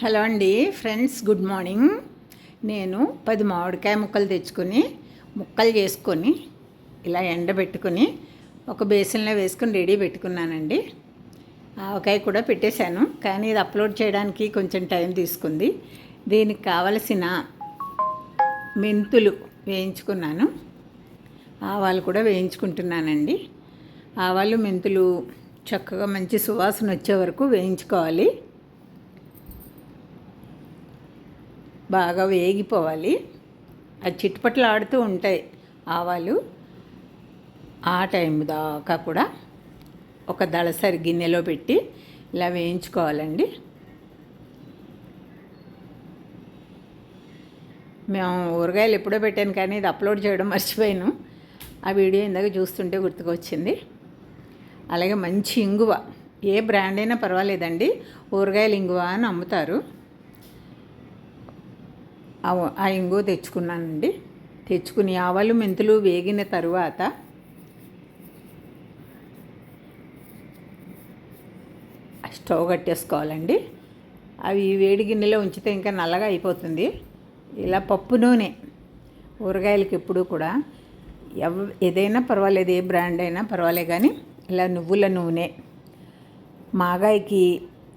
Hello అండి friends, good morning. నేను 10 మామిడికాయ ముక్కలు తెచ్చుకొని ముక్కలు చేసుకొని ఇలా ఎండబెట్టుకొని ఒక బేసిన్లో వేసుకొని రెడీ పెట్టుకున్నానండి. ఆవకాయ కూడా పెట్టేశాను, కానీ ఇది అప్లోడ్ చేయడానికి కొంచెం టైం తీసుకుంది. దీనికి కావలసిన మెంతులు వేయించుకున్నాను, ఆవాలు కూడా వేయించుకుంటున్నానండి. ఆవాలు మెంతులు చక్కగా మంచి సువాసన వచ్చే వరకు వేయించుకోవాలి. బాగా వేగిపోవాలి. అది చిట్టుపట్లు ఆడుతూ ఉంటాయి ఆవాలు. ఆ టైం దాకా కూడా ఒక దళసరి గిన్నెలో పెట్టి ఇలా వేయించుకోవాలండి. మేము ఊరగాయలు ఎప్పుడో పెట్టాను, కానీ ఇది అప్లోడ్ చేయడం మర్చిపోయాను. ఆ వీడియో ఇందాక చూస్తుంటే గుర్తుకొచ్చింది. అలాగే మంచి ఇంగువ, ఏ బ్రాండ్ అయినా పర్వాలేదండి, ఊరగాయలు ఇంగువ అని అమ్ముతారు. ఆ ఇంగువ తెచ్చుకున్నానండి. తెచ్చుకుని ఆవాలు మెంతులు వేగిన తరువాత స్టవ్ కట్టేసుకోవాలండి. అవి వేడి గిన్నెలో ఉంచితే ఇంకా నల్లగా అయిపోతుంది. ఇలా పప్పు నూనె, ఊరగాయలకి ఎప్పుడూ కూడా ఏదైనా పర్వాలేదు, ఏ బ్రాండ్ అయినా పర్వాలేదు, కానీ ఇలా నువ్వుల నూనె, మాగాయకి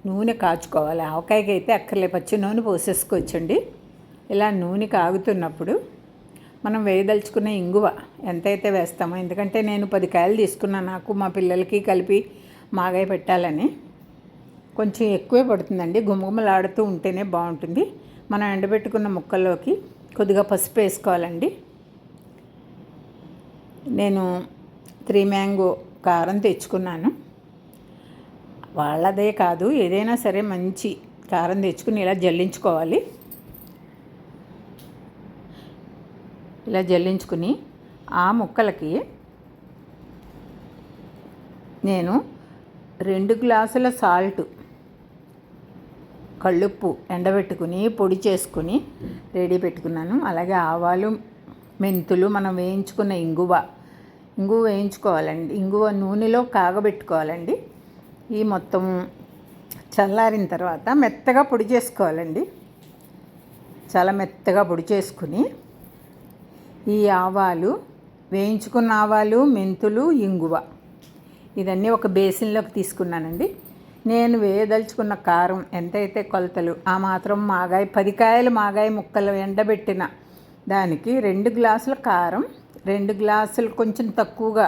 నూనె కాచుకోవాలి. ఆవకాయకి అయితే అక్కర్లే, పచ్చి నూనె పోసేసుకోవచ్చండి. ఇలా నూనె కాగుతున్నప్పుడు మనం వేయదలుచుకున్న ఇంగువ ఎంతైతే వేస్తామో, ఎందుకంటే నేను 10 కాయలు తీసుకున్నాను, నాకు మా పిల్లలకి కలిపి మాగాయ పెట్టాలని. కొంచెం ఎక్కువే పడుతుందండి, గుమగుమలాడుతూ ఉంటేనే బాగుంటుంది. మనం ఎండబెట్టుకున్న ముక్కల్లోకి కొద్దిగా పసుపు వేసుకోవాలండి. నేను 3 మ్యాంగో కారం తెచ్చుకున్నాను. వాళ్ళదే కాదు, ఏదైనా సరే మంచి కారం తెచ్చుకుని ఇలా జల్లించుకోవాలి. ఇలా జల్లించుకుని ఆ ముక్కలకి నేను 2 గ్లాసుల సాల్ట్, కళ్ళుప్పు ఎండబెట్టుకుని పొడి చేసుకుని రెడీ పెట్టుకున్నాను. అలాగే ఆవాలు మెంతులు, మనం వేయించుకున్న ఇంగువ వేయించుకోవాలండి. ఇంగువ నూనెలో కాగబెట్టుకోవాలండి. ఈ మొత్తం చల్లారిన తర్వాత మెత్తగా పొడి చేసుకోవాలండి. చాలా మెత్తగా పొడి చేసుకుని ఈ ఆవాలు, వేయించుకున్న ఆవాలు, మెంతులు, ఇంగువ ఇదన్నీ ఒక బేసిన్లోకి తీసుకున్నానండి. నేను వేయదలుచుకున్న కారం ఎంతైతే కొలతలు, ఆ మాత్రం మాగాయ 10 కాయలు మాగాయ ముక్కలు ఎండబెట్టిన దానికి 2 గ్లాసుల కారం, 2 గ్లాసులు కొంచెం తక్కువగా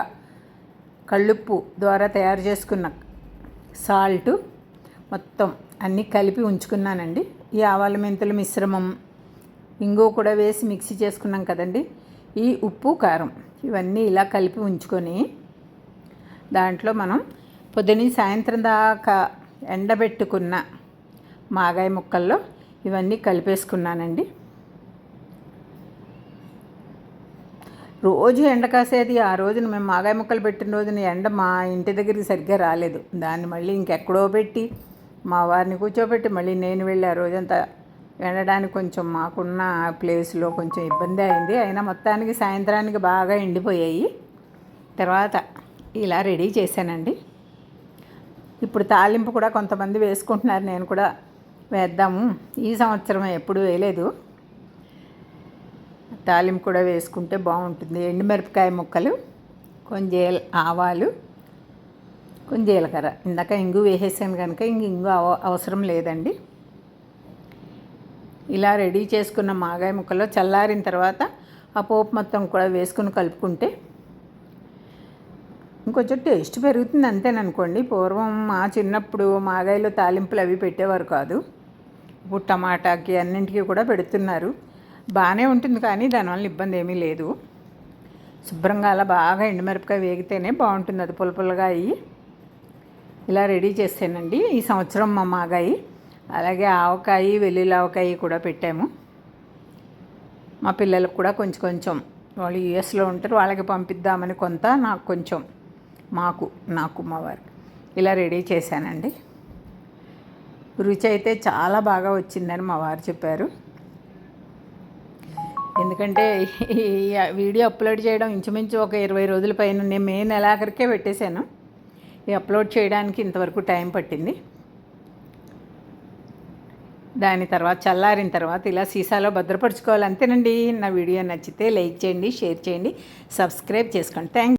కళ్ళుప్పు ద్వారా తయారు చేసుకున్న సాల్టు మొత్తం అన్నీ కలిపి ఉంచుకున్నానండి. ఈ ఆవాల మెంతుల మిశ్రమం, ఇంగువ కూడా వేసి మిక్సీ చేసుకున్నాం కదండి. ఈ ఉప్పు కారం ఇవన్నీ ఇలా కలిపి ఉంచుకొని దాంట్లో మనం పొద్దున్న సాయంత్రం దాకా ఎండబెట్టుకున్న మాగాయ ముక్కల్లో ఇవన్నీ కలిపేసుకున్నానండి. రోజు ఎండ కాసేది. ఆ రోజున మేము మాగాయ ముక్కలు పెట్టిన రోజున ఎండ మా ఇంటి దగ్గరికి సరిగ్గా రాలేదు. దాన్ని మళ్ళీ ఇంకెక్కడో పెట్టి మా వారిని కూర్చోబెట్టి మళ్ళీ నేను వెళ్ళి ఆ రోజంతా ఎండడానికి కొంచెం మాకున్న ప్లేస్లో కొంచెం ఇబ్బంది అయింది. అయినా మొత్తానికి సాయంత్రానికి బాగా ఎండిపోయాయి. తర్వాత ఇలా రెడీ చేశానండి. ఇప్పుడు తాలింపు కూడా కొంతమంది వేసుకుంటున్నారు, నేను కూడా వేద్దాము. ఈ సంవత్సరం ఎప్పుడు వేయలేదు. తాలింపు కూడా వేసుకుంటే బాగుంటుంది. ఎండుమిరపకాయ ముక్కలు, కొంచెం ఆవాలు, కొంచెం జీలకర్ర. ఇందాక ఇంగు వేసేసాను కనుక ఇంగు అవసరం లేదండి. ఇలా రెడీ చేసుకున్న మాగాయ ముక్కలో చల్లారిన తర్వాత ఆ పోపు మొత్తం కూడా వేసుకుని కలుపుకుంటే ఇంకొంచెం టేస్ట్ పెరుగుతుంది, అంతేననుకోండి. పూర్వం మా చిన్నప్పుడు మాగాయలో తాలింపులు అవి పెట్టేవారు కాదు. ఇప్పుడు టమాటాకి అన్నింటికి కూడా పెడుతున్నారు. బాగానే ఉంటుంది, కానీ దానివల్ల ఇబ్బంది ఏమీ లేదు. శుభ్రంగా అలా బాగా ఎండుమిరపకాయ వేగితేనే బాగుంటుంది, అది పుల్లపుల్లగా అయ్యి. ఇలా రెడీ చేసానండి ఈ సంవత్సరం మా మాగాయి. అలాగే ఆవకాయ, వెల్లుల్లి ఆవకాయ కూడా పెట్టాము. మా పిల్లలకు కూడా కొంచెం కొంచెం, వాళ్ళు యూఎస్లో ఉంటారు, వాళ్ళకి పంపిద్దామని కొంత, నాకు కొంచెం, నాకు మా వారికి ఇలా రెడీ చేశానండి. రుచి అయితే చాలా బాగా వచ్చిందని మా వారు చెప్పారు. ఎందుకంటే ఈ వీడియో అప్లోడ్ చేయడం ఇంచుమించు ఒక 20 రోజుల పైన, నేను మే నెలాఖరికే పెట్టేశాను. ఈ అప్లోడ్ చేయడానికి ఇంతవరకు టైం పట్టింది. దాని తర్వాత చల్లారిన తర్వాత ఇలా సీసాలో భద్రపరచుకోవాలి. అంతేనండి. నా వీడియో నచ్చితే లైక్ చేయండి, షేర్ చేయండి, సబ్స్క్రైబ్ చేసుకోండి. థ్యాంక్